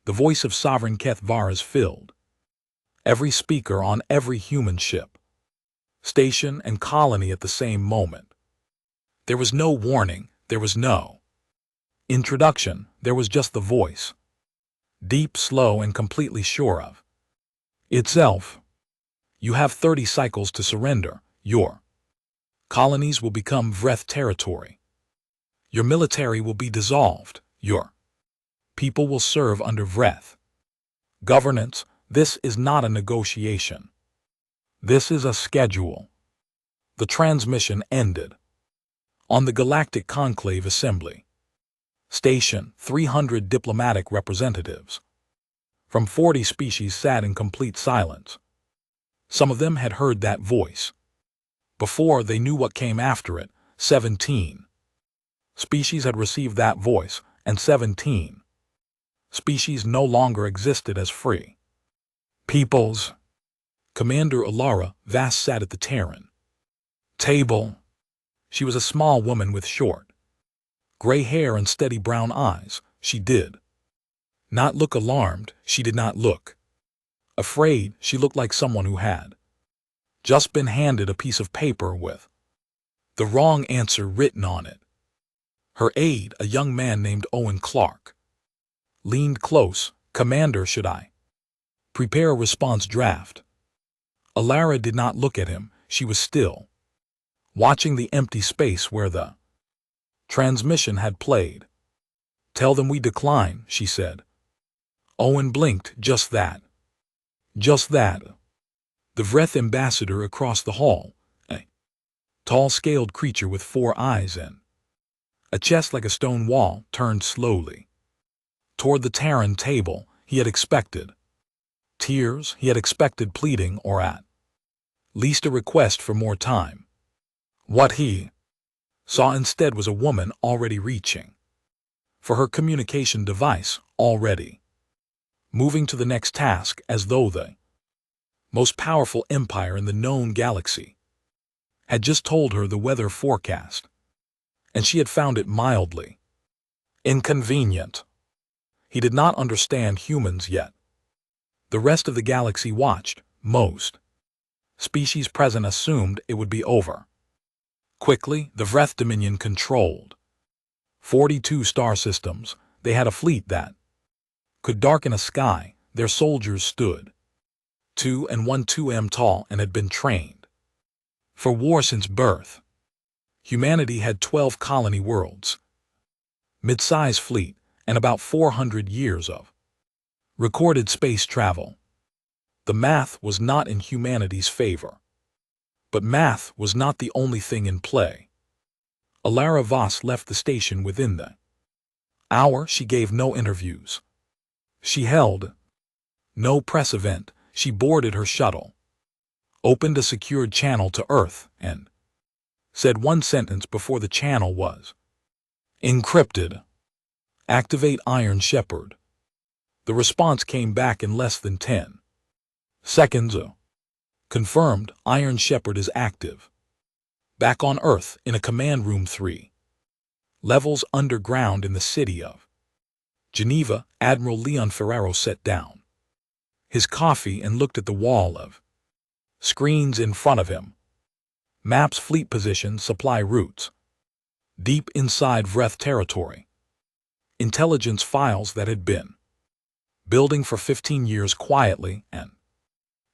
The voice of Sovereign Keth Varas filled every speaker on every human ship, station, and colony at the same moment. There was no warning, there was no introduction, there was just the voice, deep, slow, and completely sure of itself. You have 30 cycles to surrender. Your colonies will become Vreth territory. Your military will be dissolved. Your people will serve under Vreth governance. This is not a negotiation. This is a schedule. The transmission ended. On the Galactic Conclave Assembly Station, 300 diplomatic representatives from 40 species sat in complete silence. Some of them had heard that voice before they knew what came after it. 17 species had received that voice, and 17 species no longer existed as free peoples. Commander Alara Vass sat at the Terran table. She was a small woman with short, gray hair and steady brown eyes. She did not look alarmed. She did not look afraid. She looked like someone who had just been handed a piece of paper with the wrong answer written on it. Her aide, a young man named Owen Clark, leaned close. Commander, should I prepare a response draft? Alara did not look at him. She was still watching the empty space where the transmission had played. Tell them we decline, she said. Owen blinked. Just that. Just that. The Vreth ambassador across the hall, a tall scaled creature with 4 eyes and a chest like a stone wall, turned slowly toward the Terran table. He had expected tears, he had expected pleading, or at least a request for more time. What he saw instead was a woman already reaching for her communication device, already moving to the next task, as though the most powerful empire in the known galaxy had just told her the weather forecast, and she had found it mildly inconvenient. He did not understand humans yet. The rest of the galaxy watched. Most species present assumed it would be over quickly. The Vreth Dominion controlled 42 star systems. They had a fleet that could darken a sky. Their soldiers stood 2 and 1 tall and had been trained for war since birth. Humanity had 12 colony worlds, mid-size fleet, and about 400 years of recorded space travel. The math was not in humanity's favor. But math was not the only thing in play. Alara Voss left the station within the hour. She gave no interviews. She held no press event. She boarded her shuttle, opened a secured channel to Earth, and said one sentence before the channel was encrypted. Activate Iron Shepherd. The response came back in less than 10 seconds. Confirmed, Iron Shepherd is active. Back on Earth, in a command room 3 levels underground in the city of Geneva, Admiral Leon Ferraro sat down his coffee and looked at the wall of screens in front of him. Maps, fleet position, supply routes. Deep inside Vreth territory. Intelligence files that had been building for 15 years quietly and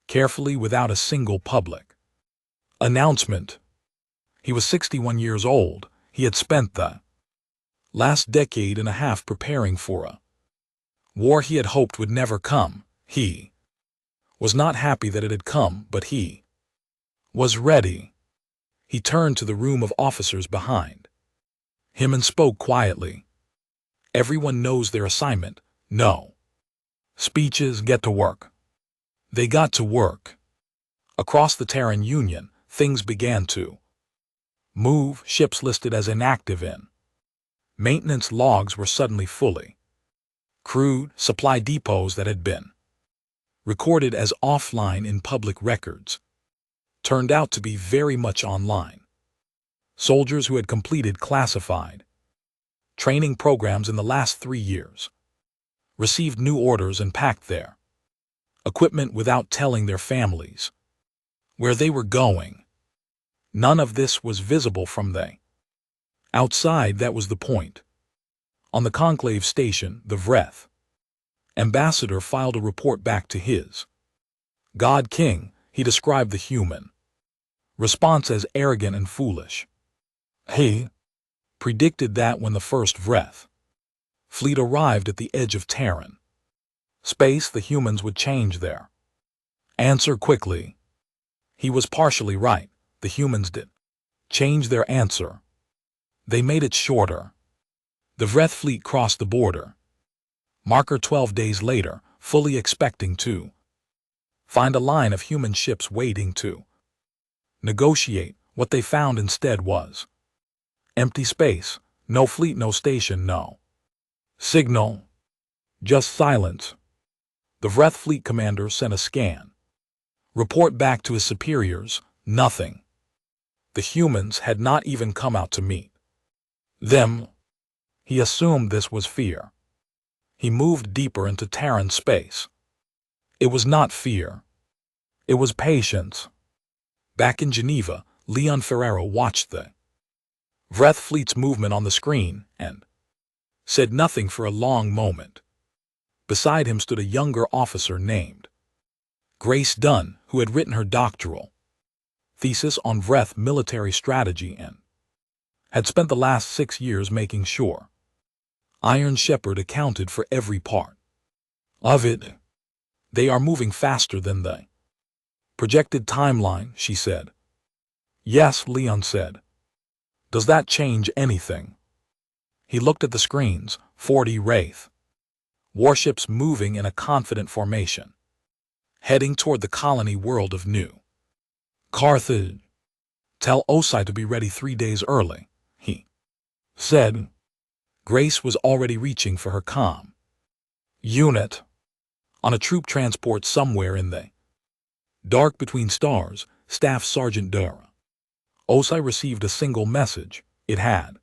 carefully without a single public announcement. He was 61 years old. He had spent the last decade and a half preparing for a war he had hoped would never come. He was not happy that it had come, but he was ready. He turned to the room of officers behind him and spoke quietly. Everyone knows their assignment. No speeches. Get to work. They got to work. Across the Terran Union, things began to move. Ships listed as inactive in maintenance logs were suddenly fully crewed. Supply depots that had been recorded as offline in public records turned out to be very much online. Soldiers who had completed classified training programs in the last 3 years received new orders and packed their equipment without telling their families where they were going. None of this was visible from the outside. That was the point. On the conclave station, the Vreth ambassador filed a report back to his God King. He described the human response as arrogant and foolish. He predicted that when the first Vreth fleet arrived at the edge of Terran space, the humans would change their answer quickly. He was partially right. The humans did change their answer. They made it shorter. The Vreth fleet crossed the border. Marker 12 days later, fully expecting to find a line of human ships waiting to negotiate. What they found instead was empty space. No fleet, no station, no signal. Just silence. The Vreth fleet commander sent a scan report back to his superiors. Nothing. The humans had not even come out to meet them. He assumed this was fear. He moved deeper into Terran space. It was not fear. It was patience. Back in Geneva, Leon Ferrero watched the Vreth fleet's movement on the screen and said nothing for a long moment. Beside him stood a younger officer named Grace Dunn, who had written her doctoral thesis on Vreth military strategy and had spent the last 6 years making sure Iron Shepherd accounted for every part of it. They are moving faster than the projected timeline, she said. Yes, Leon said. Does that change anything? He looked at the screens. 40 Wraith warships moving in a confident formation, heading toward the colony world of New Carthage. Tell Osai to be ready 3 days early, he said. Grace was already reaching for her comm unit. On a troop transport somewhere in the dark between stars, Staff Sergeant Dara Osai received a single message. It had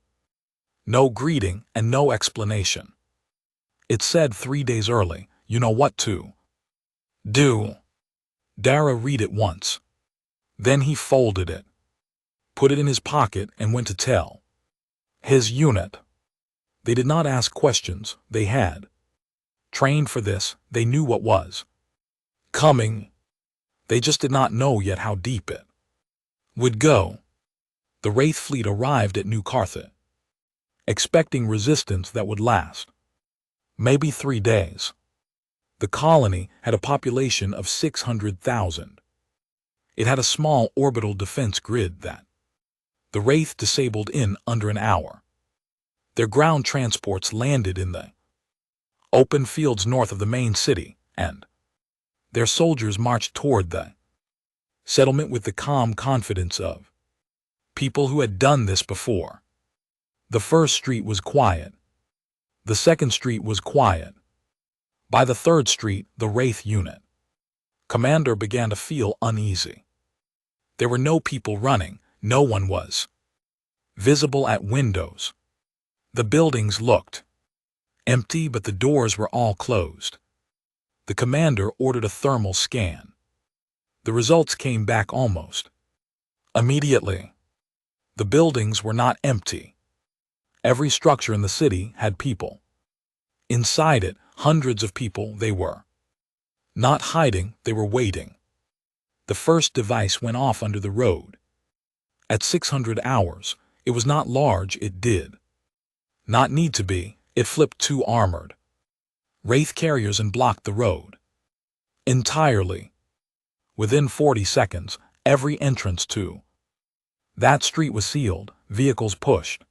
no greeting and no explanation. It said 3 days early. You know what to do. Dara read it once. Then he folded it, put it in his pocket, and went to tell his unit. They did not ask questions. They had trained for this. They knew what was coming. They just did not know yet how deep it would go. The Wraith fleet arrived at New Carthage, expecting resistance that would last maybe 3 days. The colony had a population of 600,000. It had a small orbital defense grid that the Wraith disabled in under an hour. Their ground transports landed in the open fields north of the main city, and their soldiers marched toward the settlement with the calm confidence of people who had done this before. The first street was quiet. The second street was quiet. By the third street, the Wraith unit commander began to feel uneasy. There were no people running. No one was visible at windows. The buildings looked empty, but the doors were all closed. The commander ordered a thermal scan. The results came back almost immediately. The buildings were not empty. Every structure in the city had people inside it, hundreds of people. They were not hiding, they were waiting. The first device went off under the road. At 600 hours, it was not large. It did not need to be. It flipped 2 armored Wraith carriers and blocked the road entirely. Within 40 seconds, every entrance to that street was sealed. Vehicles pushed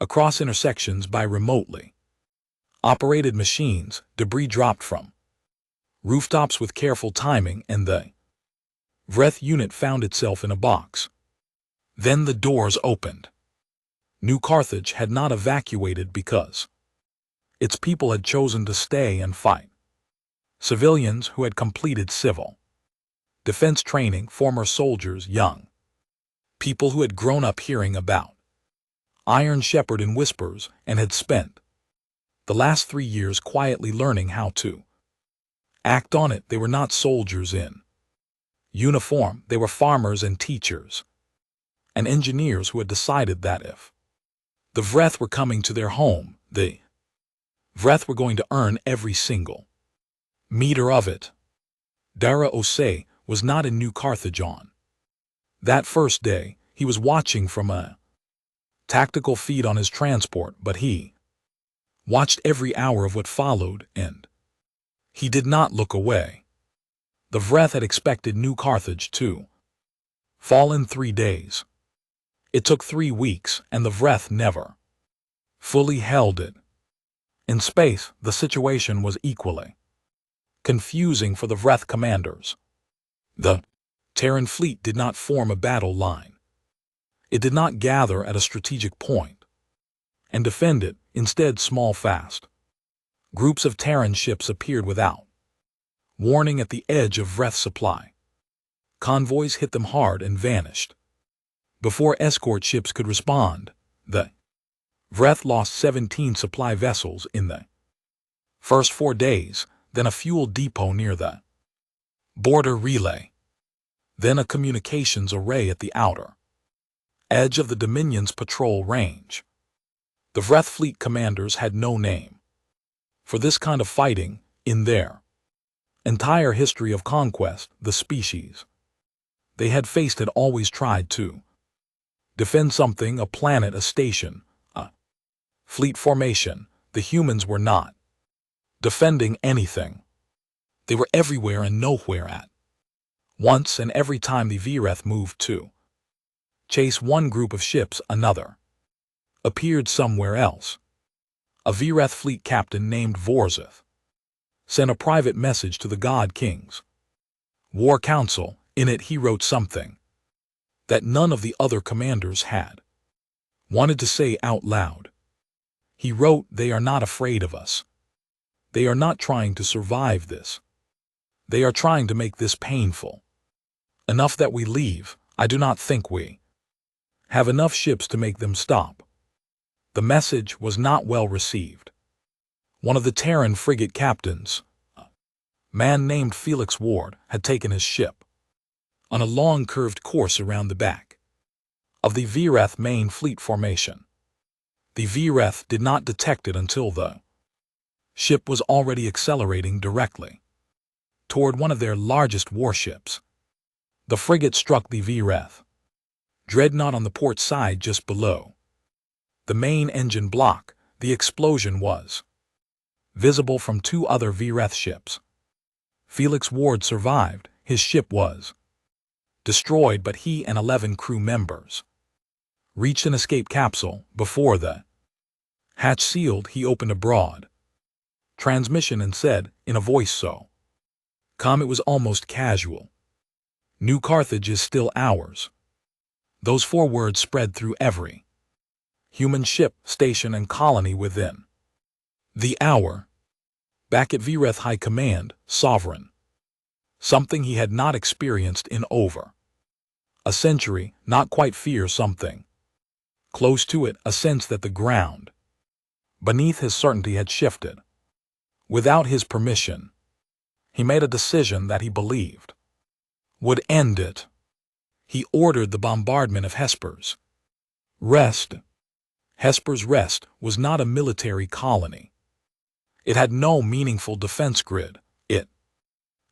across intersections by remotely operated machines. Debris dropped from rooftops with careful timing, and the Vreth unit found itself in a box. Then the doors opened. New Carthage had not evacuated because its people had chosen to stay and fight. Civilians who had completed civil defense training, former soldiers, young people who had grown up hearing about Iron Shepherd in whispers and had spent The last 3 years quietly learning how to act on it. They were not soldiers in uniform. They were farmers and teachers and engineers who had decided that if the Vreth were coming to their home, the Vreth were going to earn every single meter of it. Dara Osei was not in New Carthage on that first day. He was watching from a tactical feed on his transport, but he watched every hour of what followed, and he did not look away. The Vreth had expected New Carthage to fall in 3 days. It took 3 weeks, and the Vreth never fully held it. In space, the situation was equally confusing for the Vreth commanders. The Terran fleet did not form a battle line. It did not gather at a strategic point and defend it. Instead, small, fast groups of Terran ships appeared without warning at the edge of Vreth supply. Convoys hit them hard and vanished. Before escort ships could respond, the Vreth lost 17 supply vessels in the first 4 days, then a fuel depot near the border relay, then a communications array at the outer edge of the Dominion's patrol range. The Vreth fleet commanders had no name for this kind of fighting in their entire history of conquest. The species they had faced had always tried to defend something, a planet, a station, a fleet formation. The humans were not defending anything. They were everywhere and nowhere at once, and every time the Vreth moved to chase one group of ships, another appeared somewhere else. A Vreth fleet captain named Vorzith sent a private message to the God King's War Council. In it he wrote something that none of the other commanders had wanted to say out loud. He wrote, "They are not afraid of us. They are not trying to survive this. They are trying to make this painful enough that we leave. I do not think we have enough ships to make them stop." The message was not well received. One of the Terran frigate captains, a man named Felix Ward, had taken his ship on a long curved course around the back of the Vreth main fleet formation. The Vreth did not detect it until the ship was already accelerating directly toward one of their largest warships. The frigate struck the Vreth dreadnought on the port side just below the main engine block. The explosion was visible from 2 other Vreth ships. Felix Ward survived. His ship was destroyed, but he and 11 crew members reached an escape capsule. Before the hatch sealed, he opened a broad transmission and said, in a voice so calm it was almost casual, "New Carthage is still ours." Those 4 words spread through every human ship, station, and colony within the hour. Back at Vreth High Command, Sovereign, something he had not experienced in over a century, not quite fear, something close to it, a sense that the ground beneath his certainty had shifted. Without his permission, he made a decision that he believed would end it. He ordered the bombardment of Hesper's Rest. Hesper's Rest was not a military colony. It had no meaningful defense grid. It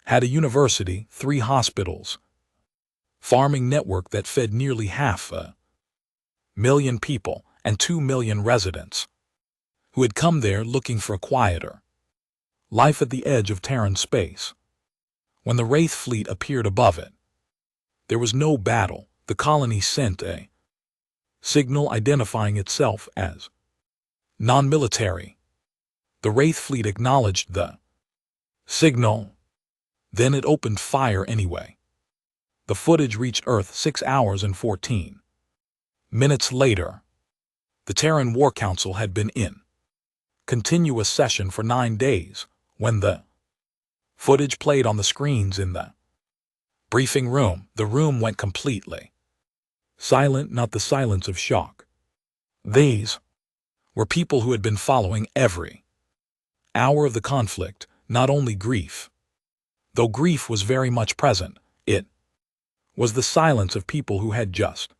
had a university, 3 hospitals, farming network that fed nearly 500,000 people, and 2 million residents who had come there looking for a quieter life at the edge of Terran space. When the Wraith fleet appeared above it, there was no battle. The colony sent a signal identifying itself as non-military. The Wraith fleet acknowledged the signal. Then it opened fire anyway. The footage reached Earth 6 hours and 14 minutes later. The Terran War Council had been in continuous session for 9 days. When the footage played on the screens in the briefing room, the room went completely silent, not the silence of shock. These were people who had been following every hour of the conflict, not only grief. Though grief was very much present, it was the silence of people who had just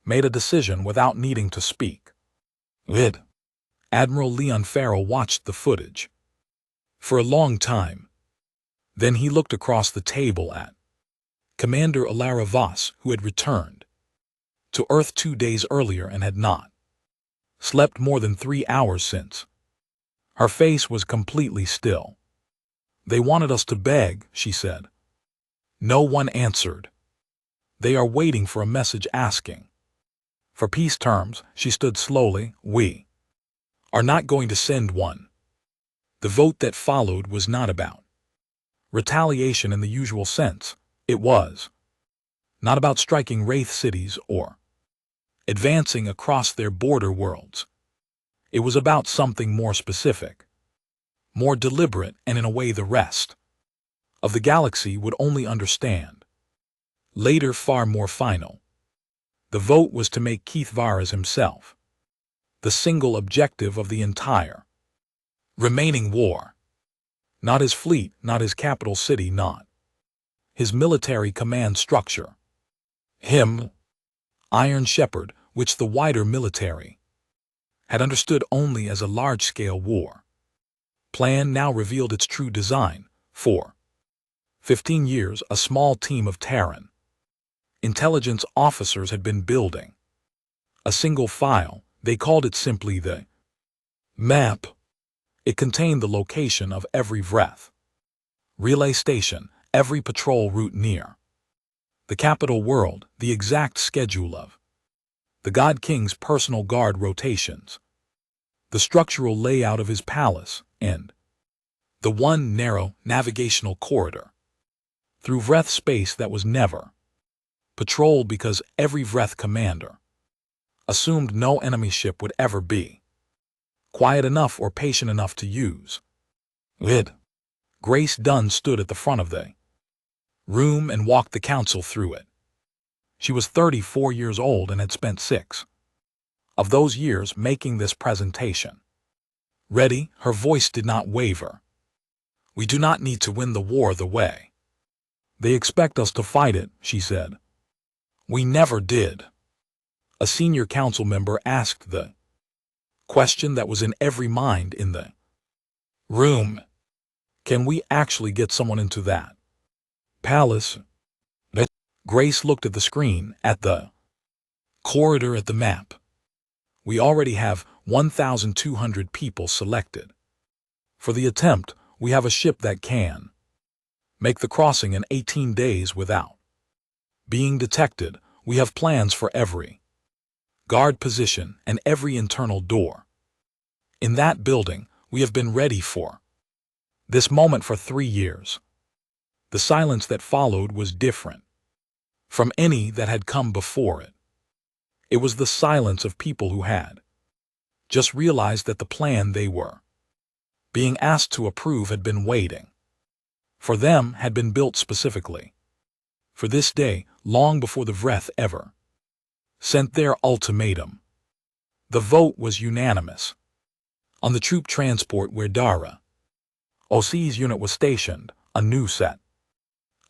made a decision without needing to speak. It. Admiral Leon Farrell watched the footage for a long time. Then he looked across the table at Commander Alara Voss, who had returned to Earth 2 days earlier and had not slept more than 3 hours since. Her face was completely still. "They wanted us to beg," she said. No one answered. "They are waiting for a message asking for peace terms," she stood slowly. "We are not going to send one." The vote that followed was not about retaliation in the usual sense. It was not about striking Wraith cities or advancing across their border worlds. It was about something more specific, more deliberate, and in a way the rest of the galaxy would only understand later, far more final. The vote was to make Keith Varas himself the single objective of the entire remaining war. Not his fleet, not his capital city, not his military command structure. Him, Iron Shepherd, which the wider military had understood only as a large-scale war plan, now revealed its true design. For 15 years, a small team of Terran intelligence officers had been building a single file. They called it simply the map. It contained the location of every Vreth relay station, every patrol route near the capital world, the exact schedule of the God King's personal guard rotations, the structural layout of his palace, and the one narrow navigational corridor through Vreth space that was never patrolled because every Vreth commander assumed no enemy ship would ever be quiet enough or patient enough to use it. Grace Dunn stood at the front of the room and walked the council through it. She was 34 years old and had spent 6 of those years making this presentation. Ready, her voice did not waver. "We do not need to win the war the way they expect us to fight it," she said. "We never did." A senior council member asked the question that was in every mind in the room. "Can we actually get someone into that palace?" Grace looked at the screen, at the corridor, at the map. "We already have 1,200 people selected. For the attempt, we have a ship that can make the crossing in 18 days without being detected. We have plans for every guard position and every internal door in that building. We have been ready for this moment for 3 years." The silence that followed was different from any that had come before it. It was the silence of people who had just realized that the plan they were being asked to approve had been waiting for them, had been built specifically for this day, long before the Vreth ever sent their ultimatum. The vote was unanimous. On the troop transport where Dara OC's unit was stationed, a new set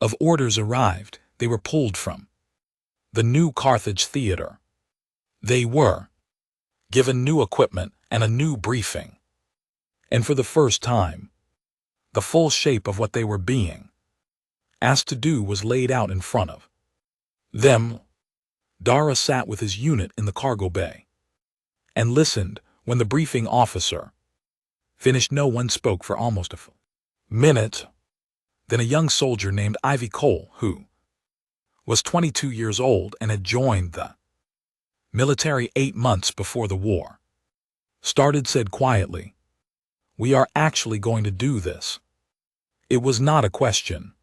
of orders arrived. They were pulled from the new Carthage theater. They were given new equipment and a new briefing. And for the first time, the full shape of what they were being asked to do was laid out in front of them. Dara sat with his unit in the cargo bay and listened when the briefing officer finished. No one spoke for almost a minute. Then a young soldier named Ivy Cole, who was 22 years old and had joined the military 8 months before the war started, said quietly, "We are actually going to do this." It was not a question.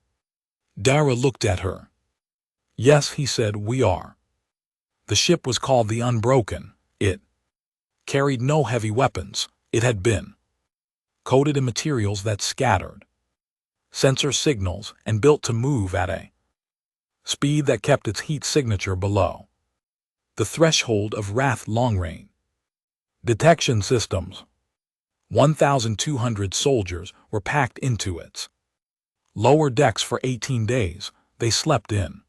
Dara looked at her. "Yes," he said, "we are." The ship was called the Unbroken. It carried no heavy weapons. It had been coated in materials that scattered sensor signals and built to move at a speed that kept its heat signature below the threshold of Wrath long-range detection systems. 1,200 soldiers were packed into its lower decks for 18 days. They slept in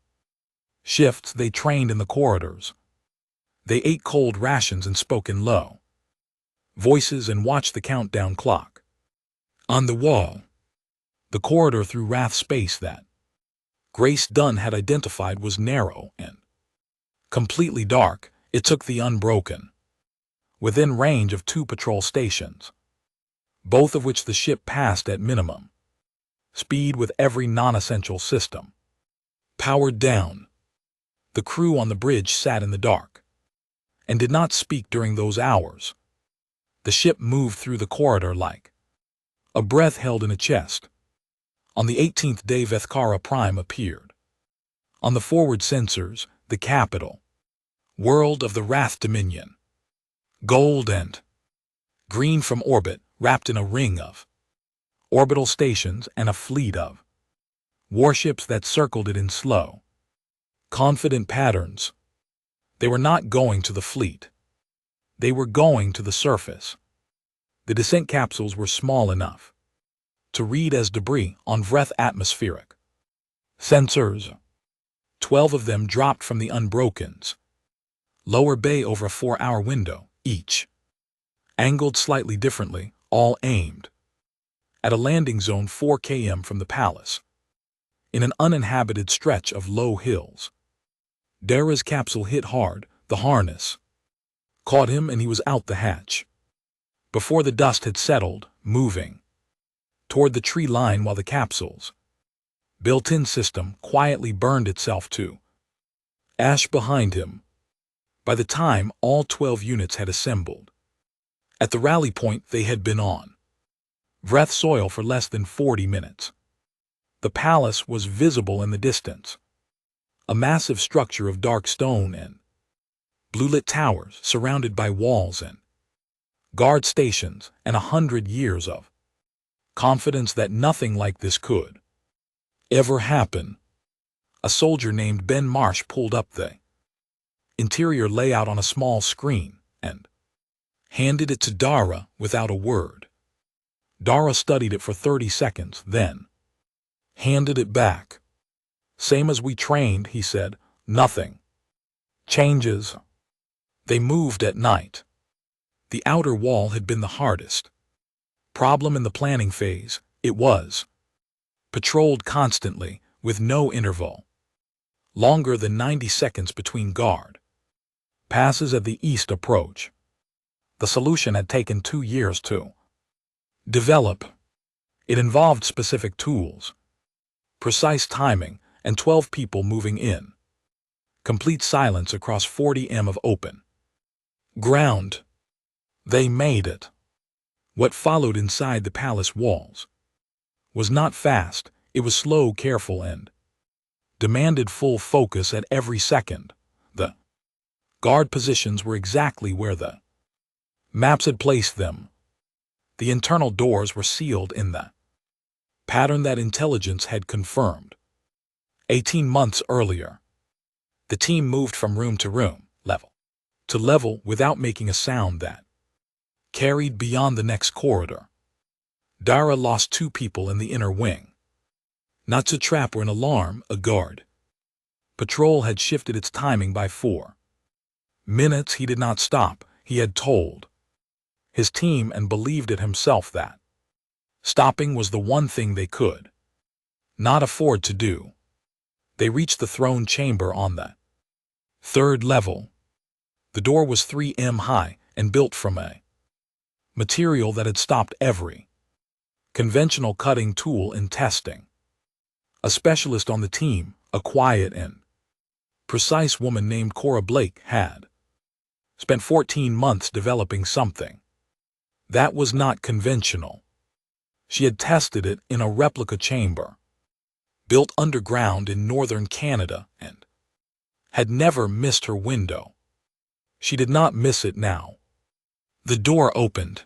shifts, they trained in the corridors. They ate cold rations and spoke in low voices and watched the countdown clock. On the wall, the corridor through Wrath space that Grace Dunn had identified was narrow and completely dark. It took the Unbroken within range of 2 patrol stations, both of which the ship passed at minimum speed with every non-essential system powered down. The crew on the bridge sat in the dark and did not speak during those hours. The ship moved through the corridor like a breath held in a chest. On the 18th day, Vethkara Prime appeared. On the forward sensors, the capital world of the Wrath Dominion, gold and green from orbit, wrapped in a ring of orbital stations and a fleet of warships that circled it in slow, confident patterns. They were not going to the fleet. They were going to the surface. The descent capsules were small enough to read as debris on Vreth atmospheric sensors. 12 of them dropped from the Unbroken's lower bay over a 4-hour window, each angled slightly differently, all aimed at a landing zone 4 km from the palace, in an uninhabited stretch of low hills. Dara's capsule hit hard. The harness caught him and he was out the hatch before the dust had settled, moving toward the tree line while the capsule's built-in system quietly burned itself to ash behind him. By the time all 12 units had assembled at the rally point, they had been on Vreth soil for less than 40 minutes. The palace was visible in the distance, a massive structure of dark stone and blue-lit towers surrounded by walls and guard stations, and 100 years of confidence that nothing like this could ever happen. A soldier named Ben Marsh pulled up the interior layout on a small screen and handed it to Dara without a word. Dara studied it for 30 seconds, then handed it back. "Same as we trained," he said. "Nothing changes." They moved at night. The outer wall had been the hardest problem in the planning phase. It was patrolled constantly, with no interval longer than 90 seconds between guard passes at the east approach. The solution had taken 2 years to develop. It involved specific tools, precise timing, and 12 people moving in complete silence across 40 m of open ground. They made it. What followed inside the palace walls was not fast. It was slow, careful, and demanded full focus at every second. The guard positions were exactly where the maps had placed them. The internal doors were sealed in the pattern that intelligence had confirmed 18 months earlier. The team moved from room to room, level to level, without making a sound that carried beyond the next corridor. Dara lost 2 people in the inner wing. Not to trap or an alarm, a guard patrol had shifted its timing by 4 minutes. He did not stop. He had told his team and believed it himself that stopping was the one thing they could not afford to do. They reached the throne chamber on the 3rd level. The door was 3 m high and built from a material that had stopped every conventional cutting tool in testing. A specialist on the team, a quiet and precise woman named Cora Blake, had spent 14 months developing something that was not conventional. She had tested it in a replica chamber built underground in northern Canada and had never missed her window. She did not miss it now. The door opened.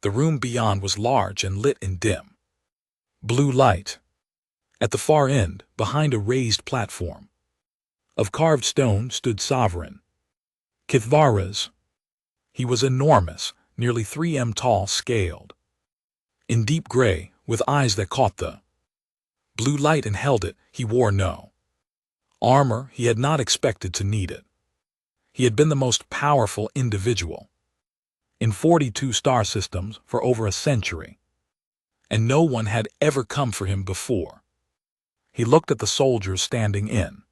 The room beyond was large and lit in dim blue light. At the far end, behind a raised platform of carved stone, stood Sovereign Kithvaras. He was enormous, nearly 3 m tall, scaled. In deep gray, with eyes that caught the blue light and held it, he wore no armor. He had not expected to need it. He had been the most powerful individual in 42 star systems for over a century, and no one had ever come for him before. He looked at the soldiers standing in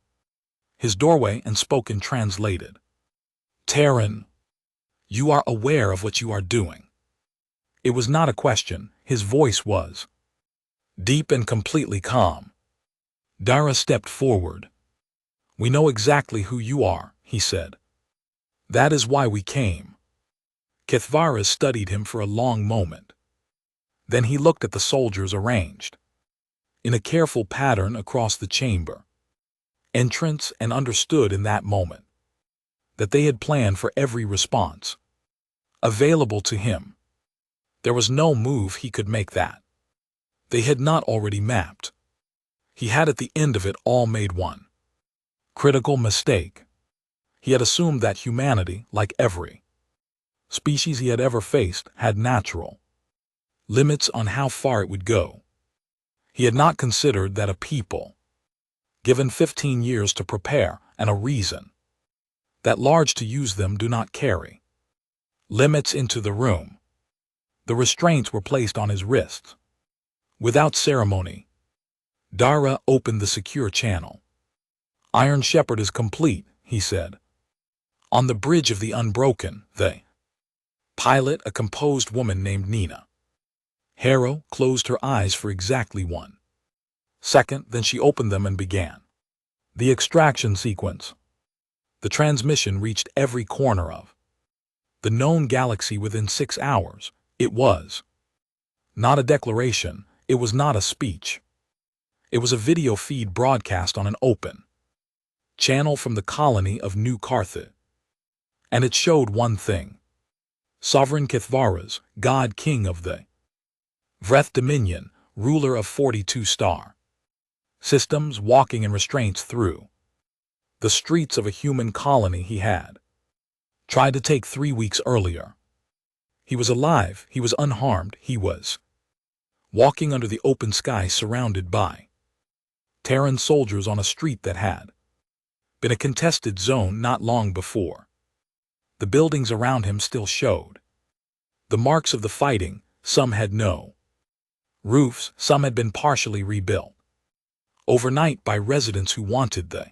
his doorway and spoke in translated. Terran, you are aware of what you are doing. It was not a question. His voice was deep and completely calm. Dara stepped forward. We know exactly who you are, he said. That is why we came. Kithvaras studied him for a long moment. Then he looked at the soldiers arranged in a careful pattern across the chamber entrance and understood in that moment that they had planned for every response available to him. There was no move he could make that they had not already mapped. He had at the end of it all made one critical mistake. He had assumed that humanity, like every species he had ever faced, had natural limits on how far it would go. He had not considered that a people, given 15 years to prepare and a reason that large to use them, do not carry limits into the room. The restraints were placed on his wrists. Without ceremony, Dara opened the secure channel. Iron Shepherd is complete, he said. On the bridge of the Unbroken, the pilot, a composed woman named Nina Harrow, closed her eyes for exactly 1 second, then she opened them and began the extraction sequence. The transmission reached every corner of the known galaxy within 6 hours. It was not a declaration, it was not a speech. It was a video feed broadcast on an open channel from the colony of New Carthage. And it showed one thing. Sovereign Kithvaras, God King of the Vreth Dominion, ruler of 42 star systems, walking in restraints through the streets of a human colony he had tried to take 3 weeks earlier. He was alive, he was unharmed, he was walking under the open sky surrounded by Terran soldiers on a street that had been a contested zone not long before. The buildings around him still showed the marks of the fighting. Some had no roofs, some had been partially rebuilt overnight by residents who wanted the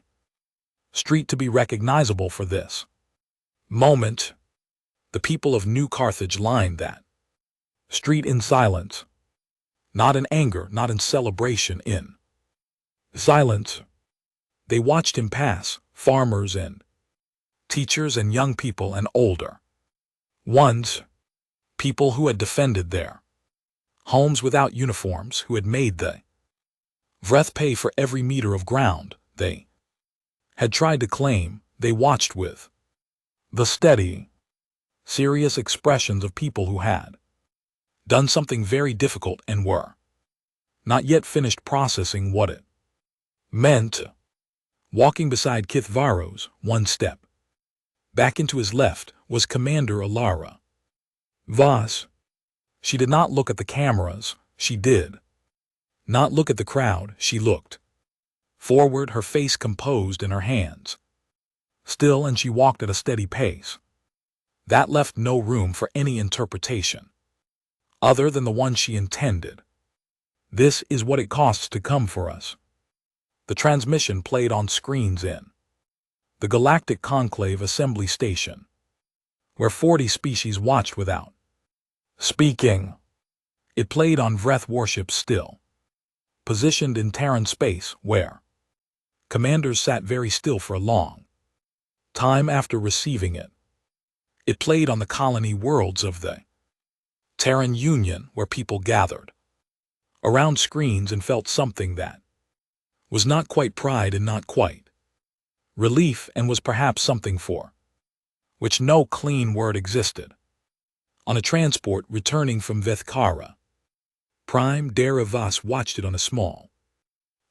street to be recognizable for this moment. The people of New Carthage lined that street in silence, not in anger, not in celebration, in silence. They watched him pass, farmers and teachers and young people and older ones, people who had defended their homes without uniforms, who had made the Vreth pay for every meter of ground they had tried to claim. They watched with the steady, serious expressions of people who had done something very difficult and were not yet finished processing what it meant. Walking beside Kithvaros, 1 step back into his left, was Commander Alara Voss. She did not look at the cameras, she did not look at the crowd, she looked forward, her face composed and her hands still, and she walked at a steady pace that left no room for any interpretation other than the one she intended. This is what it costs to come for us. The transmission played on screens in the Galactic Conclave Assembly Station, where 40 species watched without speaking. It played on Vreth warships still positioned in Terran space, where commanders sat very still for a long time after receiving it. It played on the colony worlds of the Terran Union, where people gathered around screens and felt something that was not quite pride and not quite relief, and was perhaps something for which no clean word existed. On a transport returning from Vethkara Prime, Dara Voss watched it on a small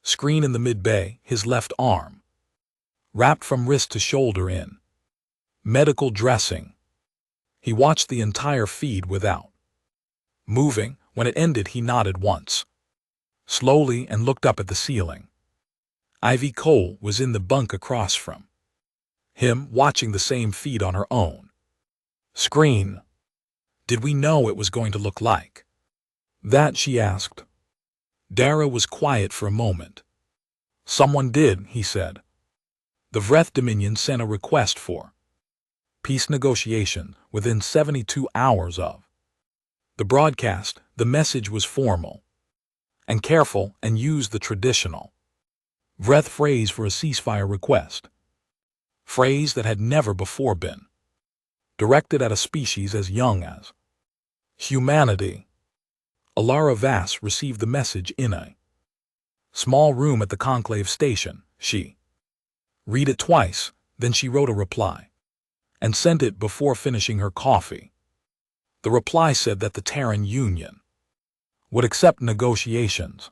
screen in the mid-bay, his left arm wrapped from wrist to shoulder in medical dressing. He watched the entire feed without moving. When it ended, he nodded once, slowly, and looked up at the ceiling. Ivy Cole was in the bunk across from him, watching the same feed on her own screen. Did we know it was going to look like that? She asked. Dara was quiet for a moment. Someone did, he said. The Vreth Dominion sent a request for peace negotiation within 72 hours of the broadcast. The message was formal and careful and used the traditional Vreth phrase for a ceasefire request, phrase that had never before been directed at a species as young as humanity. Alara Vass received the message in a small room at the Conclave station. She read it twice, then she wrote a reply and sent it before finishing her coffee. The reply said that the Terran Union would accept negotiations.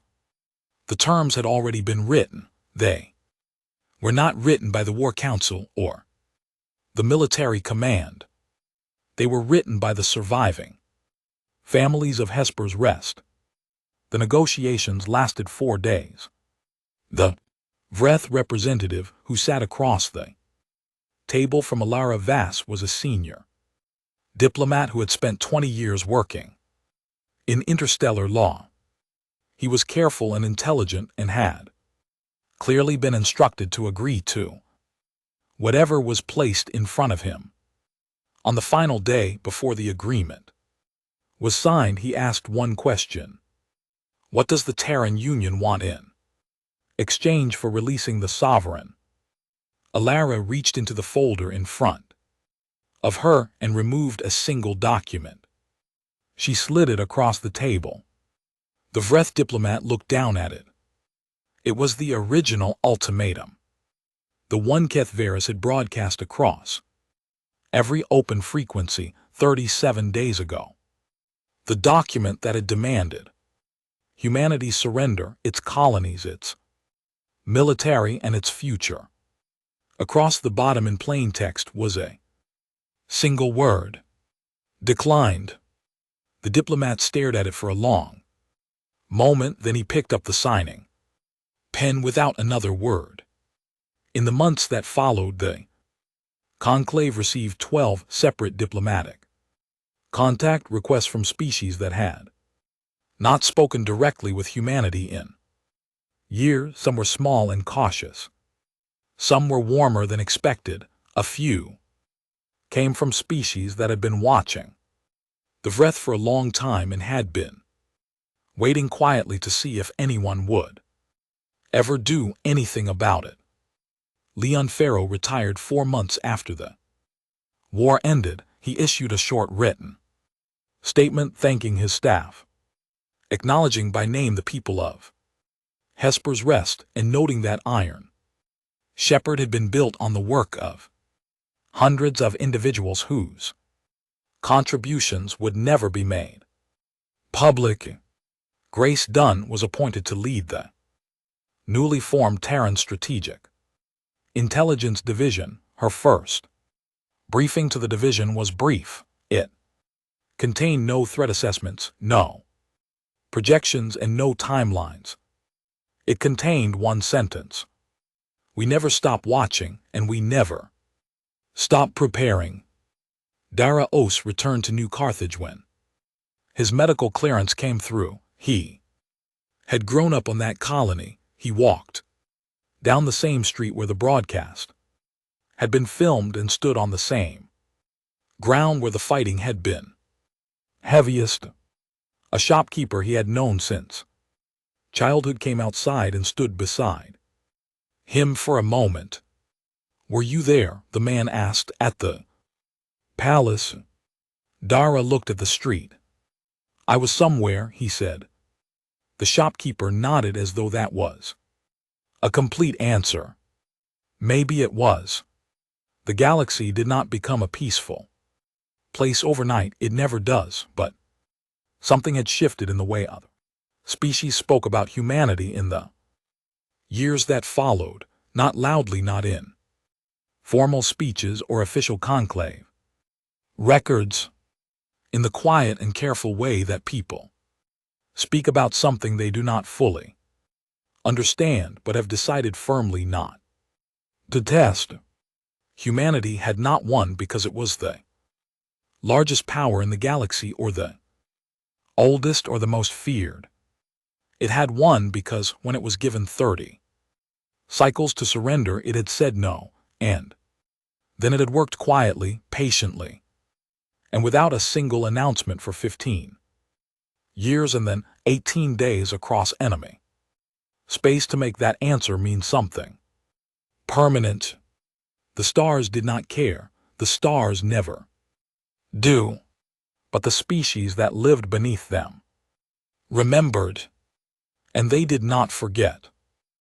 The terms had already been written. They were not written by the War Council or the military command. They were written by the surviving families of Hesper's Rest. The negotiations lasted 4 days. The Vreth representative who sat across the table from Alara Vass was a senior diplomat who had spent 20 years working in interstellar law. He was careful and intelligent and had clearly been instructed to agree to whatever was placed in front of him. On the final day before the agreement was signed, he asked one question. What does the Terran Union want in exchange for releasing the Sovereign? Alara reached into the folder in front of her and removed a single document. She slid it across the table. The Vreth diplomat looked down at it. It was the original ultimatum, the one Keth Varys had broadcast across every open frequency 37 days ago. The document that had demanded humanity's surrender, its colonies, its military, and its future. Across the bottom in plain text was a single word: declined. The diplomat stared at it for a long moment, then he picked up the signing pen without another word. In the months that followed, the Conclave received 12 separate diplomatic contact requests from species that had not spoken directly with humanity in years. Some were small and cautious. Some were warmer than expected. A few came from species that had been watching the Vreth for a long time and had been waiting quietly to see if anyone would ever do anything about it. Leon Farrow retired 4 months after the war ended. He issued a short written statement thanking his staff, acknowledging by name the people of Hesper's Rest, and noting that Iron Shepherd had been built on the work of hundreds of individuals whose contributions would never be made public. Grace Dunn was appointed to lead the newly formed Terran Strategic Intelligence Division. Her first briefing to the division was brief. It contained no threat assessments, no projections, and no timelines. It contained one sentence: we never stop watching, and we never stop preparing. Dara Os returned to New Carthage when his medical clearance came through. He had grown up on that colony. He walked down the same street where the broadcast had been filmed and stood on the same ground where the fighting had been heaviest. A shopkeeper he had known since childhood came outside and stood beside him for a moment. Were you there? The man asked. At the palace? Dara looked at the street. I was somewhere, he said. The shopkeeper nodded as though that was a complete answer. Maybe it was. The galaxy did not become a peaceful place overnight. It never does, but something had shifted in the way other species spoke about humanity in the years that followed, not loudly, not in formal speeches or official conclave, Records, in the quiet and careful way that people speak about something they do not fully understand but have decided firmly not to test. Humanity had not won because it was the largest power in the galaxy or the oldest or the most feared. It had won because when it was given 30 cycles to surrender, it had said no, and then it had worked quietly, patiently, and without a single announcement for 15 years and then 18 days across enemy space to make that answer mean something permanent. The stars did not care. The stars never do. But the species that lived beneath them remembered, and they did not forget.